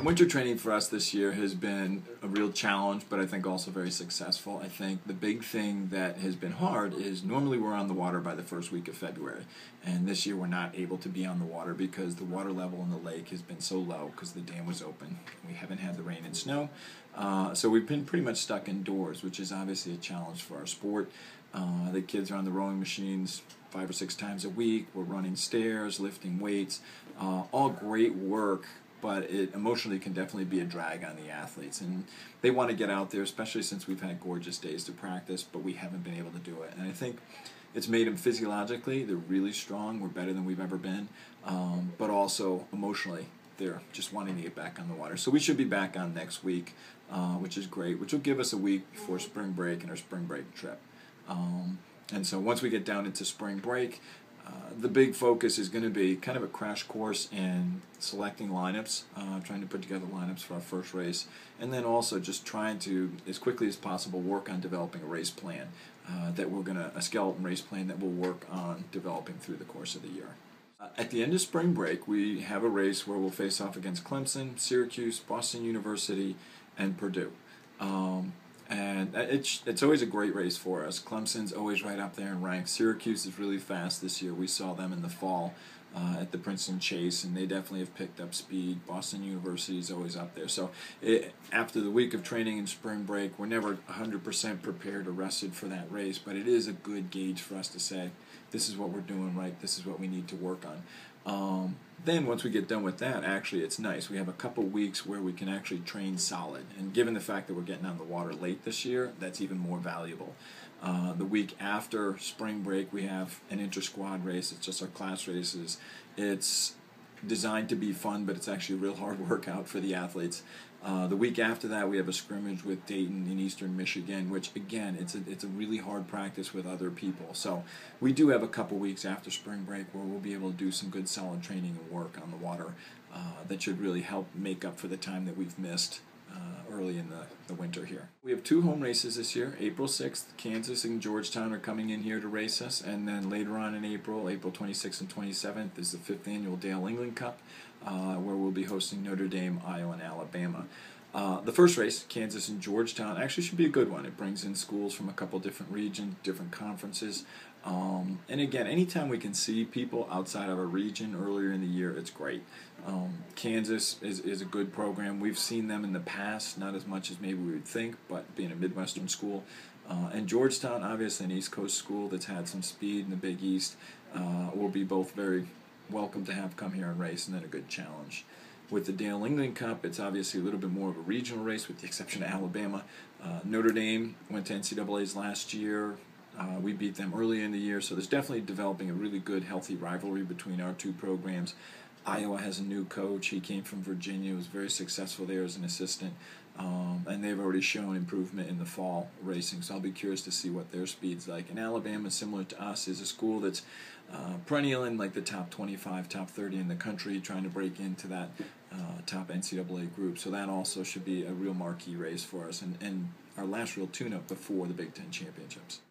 Winter training for us this year has been a real challenge, but I think also very successful. I think the big thing that has been hard is normally we're on the water by the first week of February, and this year we're not able to be on the water because the water level in the lake has been so low because the dam was open. We haven't had the rain and snow, so we've been pretty much stuck indoors, which is obviously a challenge for our sport. The kids are on the rowing machines 5 or 6 times a week. We're running stairs, lifting weights, all great work, but it emotionally can definitely be a drag on the athletes. And they want to get out there, especially since we've had gorgeous days to practice, but we haven't been able to do it. And I think it's made them physiologically, they're really strong, we're better than we've ever been, but also emotionally, they're just wanting to get back on the water. So we should be back on next week, which is great, which will give us a week before spring break and our spring break trip. And so once we get down into spring break, the big focus is going to be kind of a crash course in selecting lineups, trying to put together lineups for our first race, and then also just trying to, as quickly as possible, work on developing a race plan a skeleton race plan that we'll work on developing through the course of the year. At the end of spring break, we have a race where we'll face off against Clemson, Syracuse, Boston University, and Purdue. And it's always a great race for us. Clemson's always right up there in ranks. Syracuse is really fast this year. We saw them in the fall at the Princeton Chase, and they definitely have picked up speed. Boston University is always up there. So after the week of training and spring break, we're never 100% prepared or rested for that race, but it is a good gauge for us to say, this is what we're doing right, this is what we need to work on. Then once we get done with that, actually it's nice. We have a couple weeks where we can actually train solid. And given the fact that we're getting on the water late this year, that's even more valuable. The week after spring break, we have an inter-squad race. It's just our class races. It's designed to be fun, but it's actually a real hard workout for the athletes. The week after that, we have a scrimmage with Dayton in Eastern Michigan, which again, it's a really hard practice with other people. So we do have a couple weeks after spring break where we'll be able to do some good solid training and work on the water that should really help make up for the time that we've missed early in the winter here. We have 2 home races this year. April 6th, Kansas and Georgetown are coming in here to race us, and then later on in April 26th and 27th, is the 5th annual Dale England Cup, where we'll be hosting Notre Dame, Iowa, and Alabama. The first race, Kansas and Georgetown, actually should be a good one. It brings in schools from a couple different regions, different conferences. And again, anytime we can see people outside of a region earlier in the year, it's great. Kansas is a good program. We've seen them in the past, not as much as maybe we would think, but being a Midwestern school. And Georgetown, obviously an East Coast school that's had some speed in the Big East, will be both very welcome to have come here and race, and then a good challenge. With the Dale England Cup, it's obviously a little bit more of a regional race with the exception of Alabama. Notre Dame went to NCAAs last year. We beat them early in the year, so there's definitely developing a really good, healthy rivalry between our 2 programs. Iowa has a new coach. He came from Virginia, was very successful there as an assistant, and they've already shown improvement in the fall racing, so I'll be curious to see what their speed's like. And Alabama, similar to us, is a school that's perennial in like the top 25, top 30 in the country, trying to break into that top NCAA group, so that also should be a real marquee race for us, and our last real tune-up before the Big Ten championships.